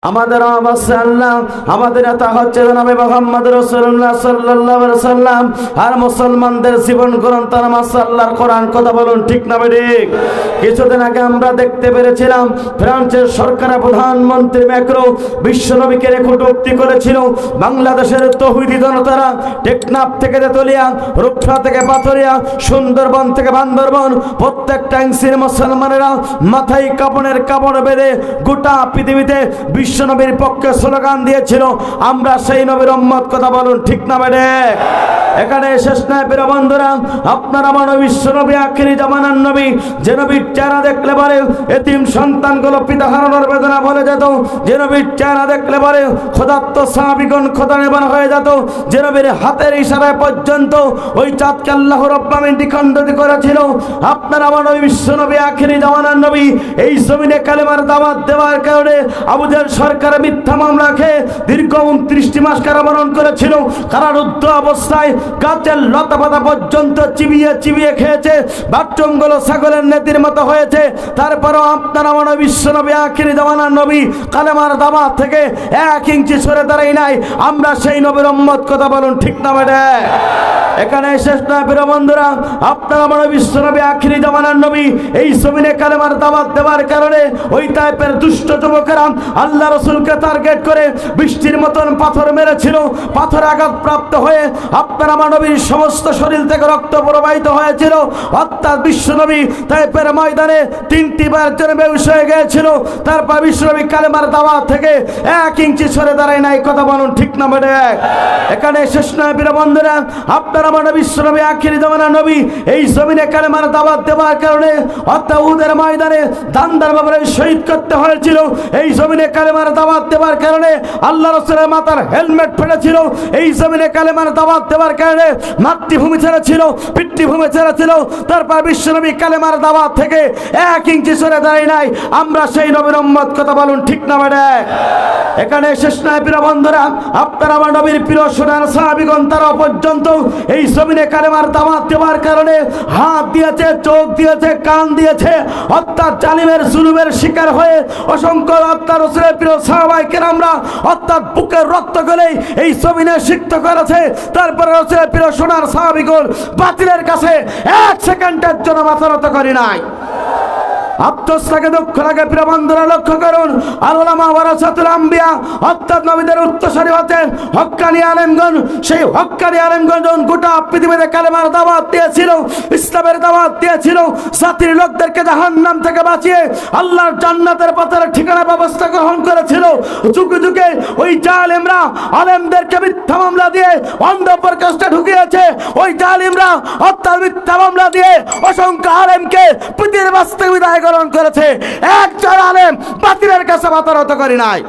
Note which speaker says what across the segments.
Speaker 1: আমাদের অবশ্যই আল্লাহ আমাদের নেতা হচ্ছে জনাবে মুহাম্মদ রাসূলুল্লাহ সাল্লাল্লাহু আলাইহি ওয়াসাল্লাম। আর মুসলমানদের জীবন গ্রন্থ আল্লাহর কোরআন, কথা বলুন ঠিক না ঠিক? কিছুদিন আগে আমরা দেখতে পেরেছিলাম ফ্রান্সের সরকারের প্রধানমন্ত্রী ম্যাক্রো বিশ্বনবীকে কটূক্তি করেছিল। বাংলাদেশের তৌহিদি জনতারা টেকনাফ থেকে তেতুলিয়া, রূপসা থেকে পাথরিয়া, সুন্দরবন থেকে বান্দরবন প্রত্যেকটা ইঞ্চির মুসলমানেরা মাথায় কাপড়ের কাপড় বেঁধে গোটা পৃথিবীতে বিশ্বনবীর পক্ষে স্লোগান দিয়েছিল। আমরা সেই নবীর উম্মত, কথা বলুন ঠিক না বেড়ে? এখানে শেষ নয় প্রিয় বন্ধুরা, আপনারা আমার বিশ্বনবী আখিরি জামানার নবী, যে নবীর চেহারা দেখলে পরে এতিম সন্তানগুলো পিতা হারানোর বেদনা বলে যেত, যে নবীর চেহারা দেখলে পরে খোদাত্ত সাহাবীগণ খোদা নির্বাণ হয়ে যেত, যে নবীর হাতের ইশারায় পর্যন্ত ওই চাঁদকে আল্লাহ রাব্বুল আলামিন দ্বিখণ্ডিত করেছিল। আপনারা আমার বিশ্বনবী আখিরি জামানার নবী এই জমিনে কালেমার দাওয়াত দেওয়ার কারণে আবু জাহেল সরকার মিথ্যা মামলা খেয়ে দীর্ঘ 29 মাস কারাবরণ করেছিল। কারারুদ্ধ অবস্থায় গাছের লতা পাতা পর্যন্ত চিবিয়ে চিবিয়ে খেয়েছে, বাথরুমগুলো ছাগলের নেতির মতো হয়েছে। তারপরও আপনারা আমার বিশ্বনবী আখিরি জামানার নবী কালেমার দাওয়াত থেকে 1 ইঞ্চি সরে দাঁড়াই নাই। আমরা সেই নবীর উম্মত, কথা বলুন ঠিক না বেটা? এখানে শেষ না প্রিয় বন্ধুরা, আপনারা আমার বিশ্বনবী আখিরি জামানার নবী এই জমিনে কালেমার দাওয়াত দেওয়ার কারণে ওই টাইপের দুষ্ট যুবকেরা আল্লাহ রাসূলকে টার্গেট করে বৃষ্টির মতন পাথর মেরেছিল। পাথরে আঘাতপ্রাপ্ত হয়ে আপনার আমার নবীর সমস্ত শরীর থেকে রক্ত প্রবাহিত হয়েছিল। অর্থাৎ বিশ্বনবী তাইফের ময়দানে 3টি বার জন্য বেহুশ হয়ে গিয়েছিল। তারপর বিশ্বনবী কালেমার দাওয়াত থেকে 1 ইঞ্চি সরে দাঁড়ায় নাই, কথা বলুন ঠিক না বেটা? এখানে শেষ নয় প্রিয় বন্ধুরা, আপনার আমার বিশ্বনবী আখিরি জামানার নবী এই জমিনে কালেমার দাওয়াত দেওয়ার কারণে অর্থাৎ উহুদের ময়দানে দান্দার ব্যাপারে শহীদ করতে হয়েছিল। এই জমিনে কালেমার দাওয়াত দেওয়ার কারণে আল্লাহ রাসূলের মাথার হেলমেট ফেটেছিল। এই জমিনে কালেমার দাওয়াত দেওয়ার কারণে মাতৃভূমি ছেড়েছিল, পিতৃভূমি ছেড়েছিল। তারপর বিশ্বনবী কালেমার দাওয়াত থেকে 1 ইঞ্চি সরে দাঁড়ায় নাই। আমরা সেই নবীর উম্মত, কথা বলুন ঠিক না বেটা? এখানে শেষ নয় প্রিয় বন্ধুরা, আপনারা আমার নবীর প্রিয় সোনার সাহাবীগণ তারা পর্যন্ত এই জমিনে কালেমার দাওয়াত দেওয়ার কারণে হাত দিয়েছে, চোখ দিয়েছে, কান দিয়েছে। অর্থাৎ জালিমের জুলুমের শিকার হয়ে অসংখ্য আল্লাহর রাসূলের প্রিয় সাহাবায়ে কেরামরা অর্থাৎ বুকের রক্ত গলে এই জমিনে সিক্ত করেছে। তারপরে রাসূলের প্রিয় সোনার সাহাবীগণ বাতিলের কাছে 1 সেকেন্ডের জন্য মাথা নত করে নাই। আফসোস লাগে, দুঃখ লাগে প্রিয় বন্ধুরা, লক্ষ্য করুন। আল উলামা ওয়ারাসাতুল আম্বিয়া, অর্থাৎ নবীদের উত্তরসূরি হতেন হক্কানি আলেমগণ। সেই হক্কানি আলেমগণ গোটা পৃথিবীতে কালেমার দাওয়াত দিয়েছিল, ইসলামের দাওয়াত দিয়েছিল, জাতির লোকদেরকে জাহান্নাম থেকে বাঁচিয়ে আল্লাহর জান্নাতের পথের ঠিকানা ব্যবস্থা গ্রহণ করেছিল। যুগে যুগে ওই জালেমরা আলেমদেরকে মিথ্যা মামলা দিয়ে অন্ধপ্রকাশে ঢুকিয়েছে। ওই জালিমরা অর্থাৎ মিথ্যা মামলা দিয়ে অসংখ্য আলেমকে পৃথিবীর বাস্তবে বিদায় গ্রহণ করেছে। একজন আলেম বাতিলের কাছে মাথা নত করে নাই।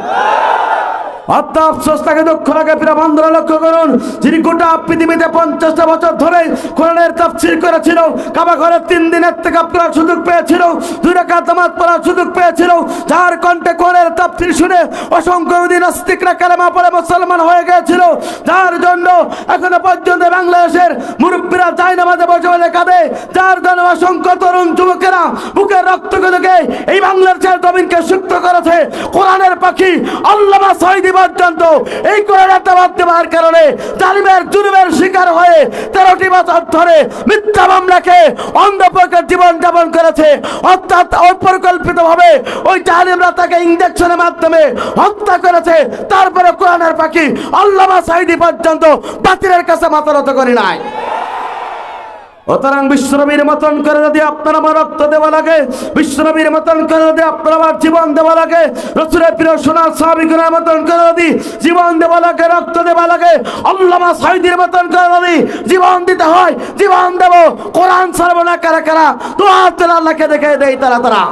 Speaker 1: অর্থাৎ আফসোস লাগে, দুঃখ লাগে প্রিয় বন্ধুরা, লক্ষ্য করুন। যিনি গোটা পৃথিবীতে 50টা বছর ধরে কোরআনের তাফসীর করেছিল, কাবা ঘরে 3 দিনের ইতিকাফ করার সুযোগ পেয়েছিল, 2 রাকাত নামাজ পড়ার সুযোগ পেয়েছিল, যার কণ্ঠে কোরআনের তাফসীর শুনে অসংখ্য ইহুদি নাস্তিকরা কালেমা পড়ে মুসলমান হয়ে গিয়েছিল, যার জন্য এখনো পর্যন্ত বাংলাদেশের মুরব্বীরা জায়নামাজে বসে বসে কাঁদে, যার জন্য অসংখ্য তরুণ যুবকেরা বুকের রক্তগুলোকে এই বাংলাদেশের জমিনকে সিক্ত করেছে। কোরআনের পাখি আল্লামা সাঈদী পর্যন্ত এই কোরআনের দাওয়াত দেওয়ার কারণে জালিমের জুলুমের শিকার হয়ে 13টি বছর ধরে মিথ্যা মামলাকে অন্ধপ্রকার জীবন যাপন করেছে। অর্থাৎ অপরিকল্পিতভাবে ওই জালিমরা তাকে ইনজেকশনের মাধ্যমে হত্যা করেছে। তারপরে কোরআনের পাখি আল্লামা সাঈদী পর্যন্ত বাতিলের কাছে মাথা নত করে নাই। অতরাং বিশ্বনবীর মতন করে যদি আপনার আমার রক্ত দেওয়া লাগে, বিশ্বনবীর মতন করে যদি আপনার আমার জীবন দেওয়া লাগে, রাসূলের প্রিয় সোনার সাহাবীগণের মতন করে যদি জীবন দেওয়া লাগে, রক্ত দেওয়া লাগে, আল্লামা সাঈদীর মতন করে যদি জীবন দিতে হয়, জীবন দেব। কোরআন ছাড়বো না কারা কারা? দোয়া আল্লাহকে দেখে দেই তারা তারা।